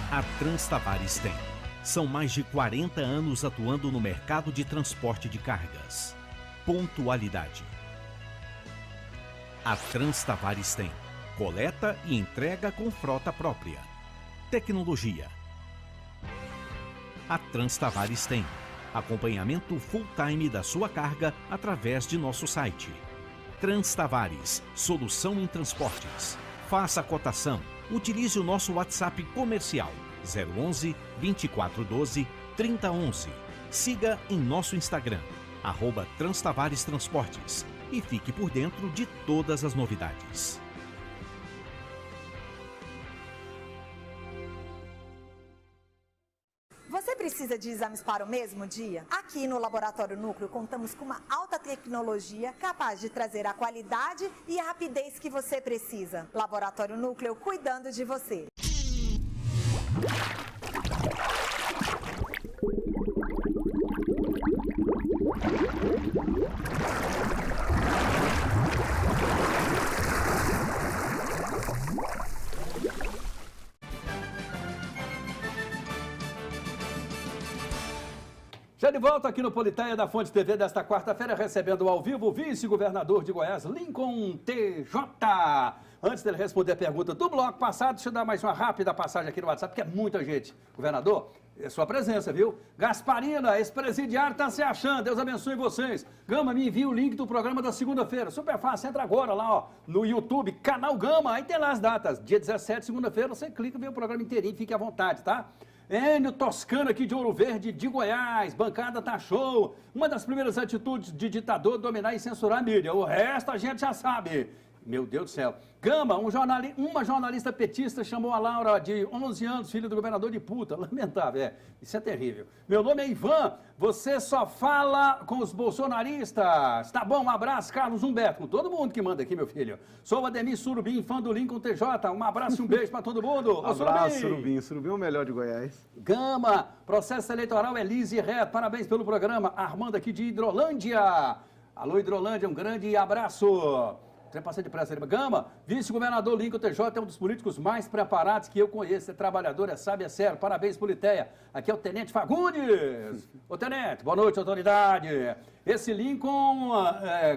A Transtavares tem. São mais de 40 anos atuando no mercado de transporte de cargas. Pontualidade. A Transtavares tem. Coleta e entrega com frota própria. Tecnologia. A Transtavares tem. Acompanhamento full-time da sua carga através de nosso site. Transtavares, solução em transportes. Faça a cotação. Utilize o nosso WhatsApp comercial 011 2412 3011. Siga em nosso Instagram, @Transtavares Transportes, e fique por dentro de todas as novidades. Você precisa de exames para o mesmo dia? Aqui no Laboratório Núcleo contamos com uma alta tecnologia capaz de trazer a qualidade e a rapidez que você precisa. Laboratório Núcleo cuidando de você. Já de volta aqui no Politeia da Fonte TV desta quarta-feira, recebendo ao vivo o vice-governador de Goiás, Lincoln TJ. Antes dele responder a pergunta do bloco passado, deixa eu dar mais uma rápida passagem aqui no WhatsApp, porque é muita gente. Governador, É sua presença, viu? Gasparina, esse presidiário tá se achando. Deus abençoe vocês. Gama, me envia o link do programa da segunda-feira. Super fácil, entra agora lá, ó, no YouTube, canal Gama. Aí tem lá as datas. Dia 17, segunda-feira, você clica e vê o programa inteirinho, fique à vontade, tá? Enio Toscano aqui de Ouro Verde, de Goiás. Bancada tá show. Uma das primeiras atitudes de ditador dominar e censurar a mídia. O resto a gente já sabe. Meu Deus do céu. Gama, uma jornalista petista chamou a Laura de 11 anos, filha do governador de puta. Lamentável, isso é terrível. Meu nome é Ivan, você só fala com os bolsonaristas. Tá bom, um abraço, Carlos Humberto, com todo mundo que manda aqui, meu filho. Sou o Ademir Surubim, fã do Lincoln TJ. Um abraço e um beijo pra todo mundo. Abraço, Surubim. Surubim é o melhor de Goiás. Gama, processo eleitoral é liso e reto. Parabéns pelo programa. Armando aqui de Hidrolândia. Alô, Hidrolândia, um grande abraço. Você passa depressa, Gama, vice-governador Lincoln TJ é um dos políticos mais preparados que eu conheço. É trabalhador, é sábio, é sério. Parabéns, Politeia. Aqui é o Tenente Fagundes. Ô, Tenente, boa noite, autoridade. Esse Lincoln,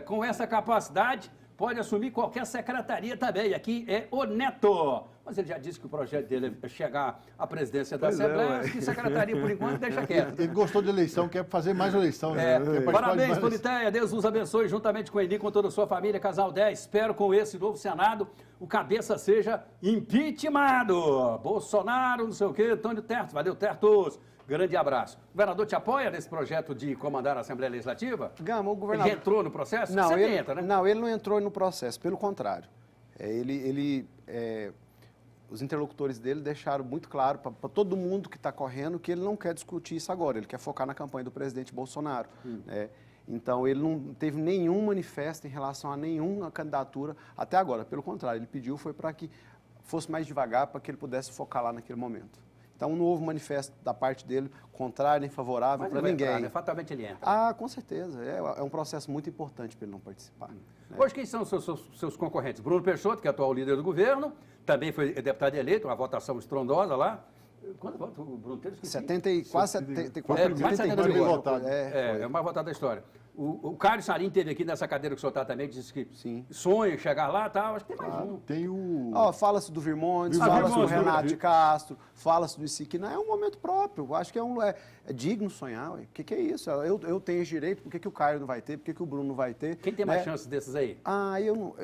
com essa capacidade, pode assumir qualquer secretaria também. Aqui é o Neto. Mas ele já disse que o projeto dele é chegar à presidência da Assembleia, que secretaria, por enquanto, deixa quieto. Ele gostou de eleição, quer fazer mais eleição. Né? Parabéns, Politeia. Deus nos abençoe, juntamente com ele, com toda a sua família, Casal 10. Espero com esse novo Senado, o cabeça seja impeachmentado. Bolsonaro, não sei o quê, Antônio Tertos. Valeu, Tertos. Grande abraço. O governador te apoia nesse projeto de comandar a Assembleia Legislativa? Gama, o governador... Ele entrou no processo? Não, Você ele entra, né? Não, ele não entrou no processo, pelo contrário. Os interlocutores dele deixaram muito claro para todo mundo que está correndo que ele não quer discutir isso agora, ele quer focar na campanha do presidente Bolsonaro. Então, ele não teve nenhum manifesto em relação a nenhuma candidatura até agora. Pelo contrário, ele pediu foi para que fosse mais devagar, para que ele pudesse focar lá naquele momento. Então, não houve manifesto da parte dele contrário nem favorável para ninguém. Entrar, né? Fatalmente ele entra. Ah, com certeza. É um processo muito importante para ele não participar. Né? Hoje, quem são os seus concorrentes? Bruno Peixoto, que é atual líder do governo, também foi deputado eleito, uma votação estrondosa lá. Quanto vota o Bruno teve? Quase 74. Mais de 70 mil votos. É o mais votado da história. O Cário Sarim teve aqui nessa cadeira que o senhor está também, disse que sonha em chegar lá e tal. Acho que tem mais um. Tem o... Fala-se do Virmontes, fala-se do Renato de Castro, fala-se do Isiquina. É um momento próprio. Eu acho que é digno sonhar. O que é isso? Eu tenho esse direito, por que o Cário não vai ter? Por que o Bruno não vai ter? Quem tem mais chances desses aí? Eu não...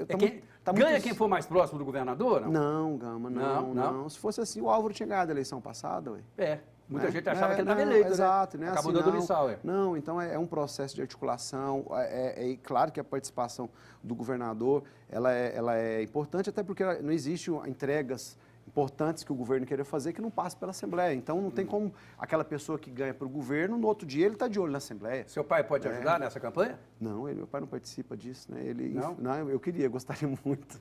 Ganha quem for mais próximo do governador? Não, Gama, não. Se fosse assim, o Álvaro tinha ganhado a eleição passada, ué. Muita gente achava que ele estava eleito, exato, né? Acabou assim, dando liçal, Não, então é um processo de articulação. É claro que a participação do governador ela é importante, até porque não existe entregas importantes que o governo queira fazer que não passe pela Assembleia. Então, não tem como aquela pessoa que ganha para o governo, no outro dia ele está de olho na Assembleia. Seu pai pode ajudar nessa campanha? Não, meu pai não participa disso. Né? Não? Eu gostaria muito.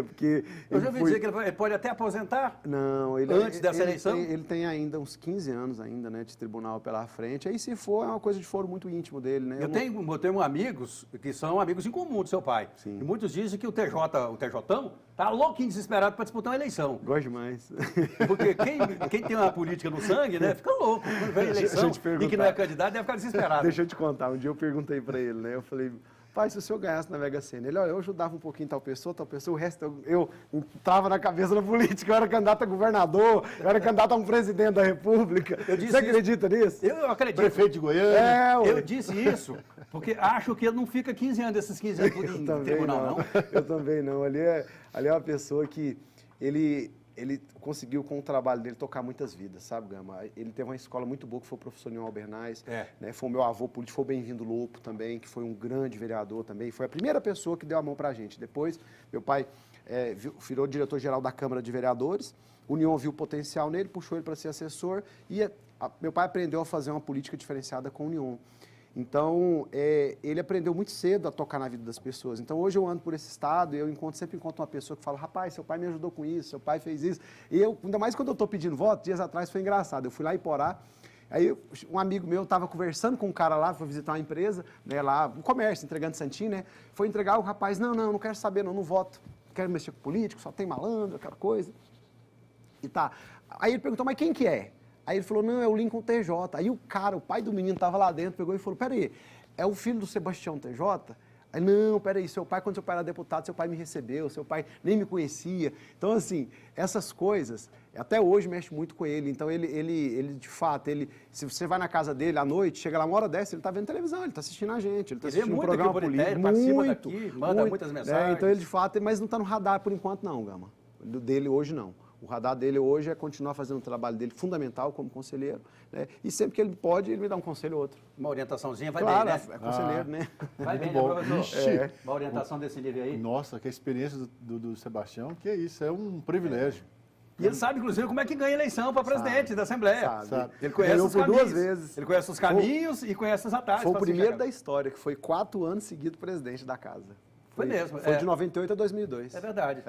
Porque eu já ouvi dizer que ele pode até aposentar? Não. Antes dessa eleição? Ele tem ainda uns 15 anos ainda, né, de tribunal pela frente. Aí, se for, é uma coisa de foro muito íntimo dele. Né? Eu tenho amigos que são amigos em comum do seu pai. Sim. E muitos dizem que o TJão tá louquinho, desesperado para disputar uma eleição. Gosto demais. Porque quem tem uma política no sangue, né, fica louco. Quando vem a eleição e que não é candidato, deve ficar desesperado. Deixa eu te contar. Um dia eu perguntei para ele, né? Eu falei, pai, se o senhor ganhasse na Mega Sena, ele, olha, eu ajudava um pouquinho tal pessoa, o resto eu entrava na cabeça da política, eu era candidato a governador, eu era candidato a um presidente da República. Você acredita nisso? Eu acredito. Prefeito de Goiânia. Eu disse isso, porque acho que ele não fica 15 anos, desses 15 anos em tribunal, não. Eu também não. Ali é uma pessoa que ele conseguiu, com o trabalho dele, tocar muitas vidas, sabe, Gama? Ele teve uma escola muito boa, que foi o professor Nilton Albernaz, né? Foi o meu avô político, foi o Bem-vindo Lopo também, que foi um grande vereador também, foi a primeira pessoa que deu a mão pra gente. Depois, meu pai virou diretor-geral da Câmara de Vereadores, o Nilton viu o potencial nele, puxou ele para ser assessor, e meu pai aprendeu a fazer uma política diferenciada com o Nilton. Então, ele aprendeu muito cedo a tocar na vida das pessoas. Então, hoje eu ando por esse estado e eu sempre encontro uma pessoa que fala, rapaz, seu pai me ajudou com isso, seu pai fez isso. E eu, ainda mais quando eu estou pedindo voto, dias atrás foi engraçado. Eu fui lá em Iporá, aí um amigo meu estava conversando com um cara lá, foi visitar uma empresa, né, lá, um comércio, entregando santinho, né? Foi entregar, o rapaz, não quero saber, não voto. Não quero mexer com político, só tem malandro, aquela coisa. E tá. Aí ele perguntou, mas quem que é? Aí ele falou, não, é o Lincoln TJ. Aí o pai do menino estava lá dentro, pegou e falou, peraí, é o filho do Sebastião TJ? Aí, não, peraí, quando seu pai era deputado, seu pai me recebeu, seu pai nem me conhecia. Então, assim, essas coisas, Até hoje mexe muito com ele. Então, ele de fato, se você vai na casa dele à noite, chega lá 1h10, ele está vendo televisão, ele está assistindo a gente, ele está assistindo um programa político. Participa daqui, manda muitas mensagens. Então, ele de fato, mas não está no radar por enquanto não, Gama. Dele hoje não. O radar dele hoje é continuar fazendo o trabalho dele fundamental como conselheiro, né? E sempre que ele pode, ele me dá um conselho ou outro. Uma orientaçãozinha vai claro, bem, né? É conselheiro, né? Vai bem, né, professor? Uma orientação desse nível aí. Nossa, que a experiência do Sebastião, que é isso, é um privilégio. E ele sabe, inclusive, como é que ganha eleição para presidente da Assembleia. Sabe. Ele conhece os caminhos. 2 vezes. Ele conhece os caminhos e conhece os atalhos. Foi o primeiro da história, que foi 4 anos seguidos presidente da casa. Foi mesmo. Foi de 98 a 2002. É verdade.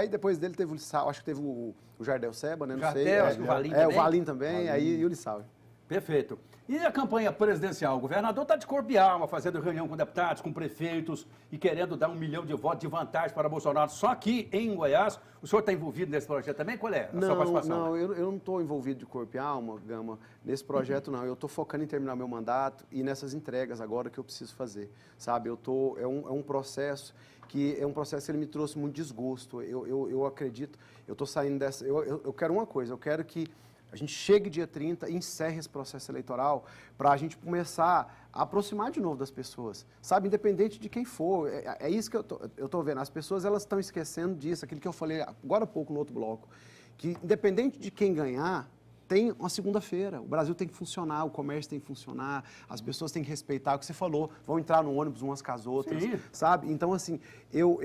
Depois dele teve o Lissau, acho que teve o Jardel Seba, né? Não Jardel, sei. acho que o Valim também. O Valim também, aí e o Lissau. Perfeito. E a campanha presidencial? O governador está de corpo e alma, fazendo reunião com deputados, com prefeitos e querendo dar 1 milhão de votos de vantagem para Bolsonaro. Só aqui em Goiás, o senhor está envolvido nesse projeto também? Qual é a sua participação? Não, eu não estou envolvido de corpo e alma, Gama, nesse projeto não. Eu estou focando em terminar meu mandato e nessas entregas agora que eu preciso fazer, sabe? É um processo que ele me trouxe muito desgosto. Eu acredito, eu estou saindo dessa... Eu quero uma coisa, eu quero que a gente chegue dia 30 e encerre esse processo eleitoral para a gente começar a aproximar de novo das pessoas, sabe? Independente de quem for. É isso que eu tô vendo. As pessoas elas estão esquecendo disso, aquilo que eu falei agora há pouco no outro bloco, que independente de quem ganhar, tem uma segunda-feira. O Brasil tem que funcionar, o comércio tem que funcionar, as pessoas têm que respeitar o que você falou, vão entrar no ônibus umas com as outras, sim, sabe? Então, assim, eu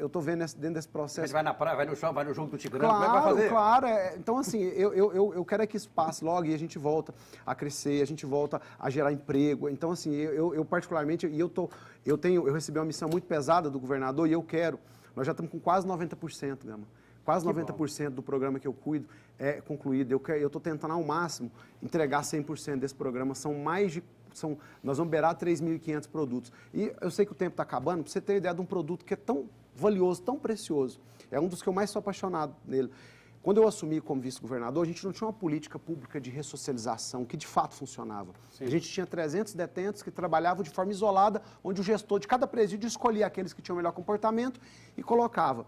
tô vendo dentro desse processo... Você vai na praia, vai no chão, vai no jogo do Tigrão, claro, como é que vai fazer? Claro, então, assim, eu quero que isso passe logo e a gente volta a crescer, a gente volta a gerar emprego. Então, assim, eu particularmente, eu recebi uma missão muito pesada do governador e nós já estamos com quase 90%, Gama. Quase 90% do programa que eu cuido é concluído. Eu estou tentando ao máximo entregar 100% desse programa. Nós vamos beirar 3.500 produtos. E eu sei que o tempo está acabando, para você ter ideia de um produto que é tão valioso, tão precioso. É um dos que eu mais sou apaixonado nele. Quando eu assumi como vice-governador, a gente não tinha uma política pública de ressocialização que de fato funcionava. Sim. A gente tinha 300 detentos que trabalhavam de forma isolada, onde o gestor de cada presídio escolhia aqueles que tinham o melhor comportamento e colocava.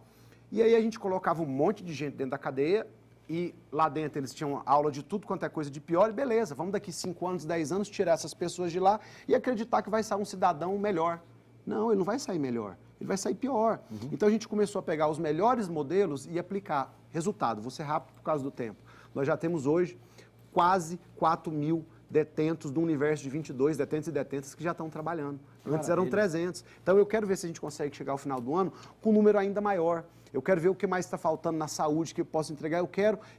E aí a gente colocava um monte de gente dentro da cadeia e lá dentro eles tinham aula de tudo quanto é coisa de pior e beleza, vamos daqui 5 anos, 10 anos tirar essas pessoas de lá e acreditar que vai sair um cidadão melhor. Não, ele não vai sair melhor, ele vai sair pior. Então a gente começou a pegar os melhores modelos e aplicar. Resultado, vou ser rápido por causa do tempo. Nós já temos hoje quase 4.000 detentos do universo de 22 detentos e detentas que já estão trabalhando. Antes eram 300. Então eu quero ver se a gente consegue chegar ao final do ano com um número ainda maior. Eu quero ver o que mais está faltando na saúde que eu posso entregar.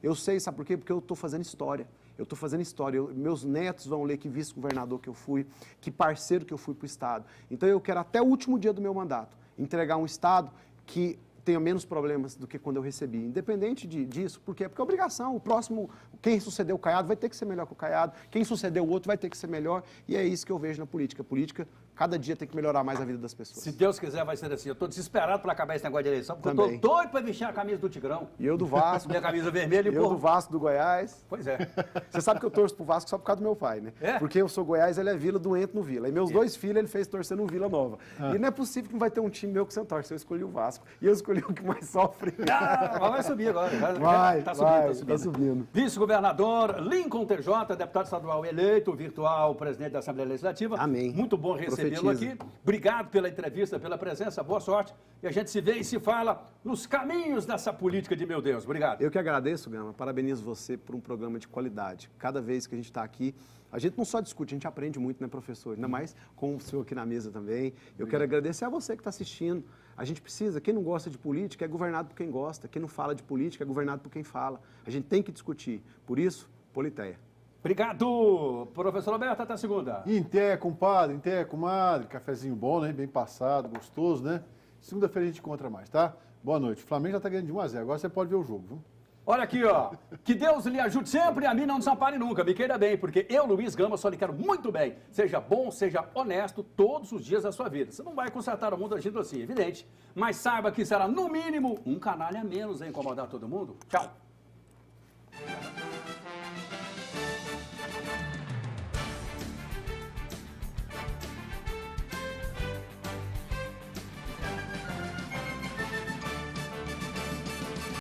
Eu sei, sabe por quê? Porque eu estou fazendo história. Eu estou fazendo história. Meus netos vão ler que vice-governador que eu fui, que parceiro que eu fui para o Estado. Então eu quero até o último dia do meu mandato entregar um Estado que tenha menos problemas do que quando eu recebi. Independente disso, por quê? Porque é obrigação. O próximo, quem suceder o Caiado vai ter que ser melhor que o Caiado, quem suceder o outro vai ter que ser melhor, e é isso que eu vejo na política. A política, cada dia tem que melhorar mais a vida das pessoas. Se Deus quiser, vai ser assim. Eu estou desesperado para acabar esse negócio de eleição, porque eu estou doido para vestir a camisa do Tigrão. E eu do Vasco. Minha camisa vermelha e eu do Vasco, do Goiás. Pois é. Você sabe que eu torço pro Vasco só por causa do meu pai, né? É? Porque eu sou Goiás, ele é Vila, doente no Vila. E meus 2 filhos ele fez torcer no Vila Nova. E não é possível que não vai ter um time meu que você não torce. Eu escolhi o Vasco. E eu escolhi o que mais sofre. Mas vai subir agora. Tá subindo. Vice-governador Lincoln TJ, deputado estadual eleito, virtual presidente da Assembleia Legislativa. Amém. Muito bom recebê-lo aqui. Obrigado pela entrevista, pela presença, boa sorte. E a gente se vê e se fala nos caminhos dessa política de meu Deus. Obrigado. Eu que agradeço, Gama. Parabenizo você por um programa de qualidade. Cada vez que a gente está aqui, a gente não só discute, a gente aprende muito, né, professor? Ainda mais com o senhor aqui na mesa também. Eu quero agradecer a você que está assistindo. A gente precisa, quem não gosta de política é governado por quem gosta. Quem não fala de política é governado por quem fala. A gente tem que discutir. Por isso, Politeia. Obrigado, professor Roberto, até segunda. Inté, compadre, Inté, comadre, cafezinho bom, né? Bem passado, gostoso, né? Segunda-feira a gente encontra mais, tá? Boa noite. O Flamengo já tá ganhando de 1-0, agora você pode ver o jogo, viu? Olha aqui, ó. Que Deus lhe ajude sempre e a mim não desampare nunca. Me queira bem, porque eu, Luiz Gama, só lhe quero muito bem. Seja bom, seja honesto todos os dias da sua vida. Você não vai consertar o mundo agindo assim, evidente. Mas saiba que será, no mínimo, um canalha a menos a incomodar todo mundo. Tchau.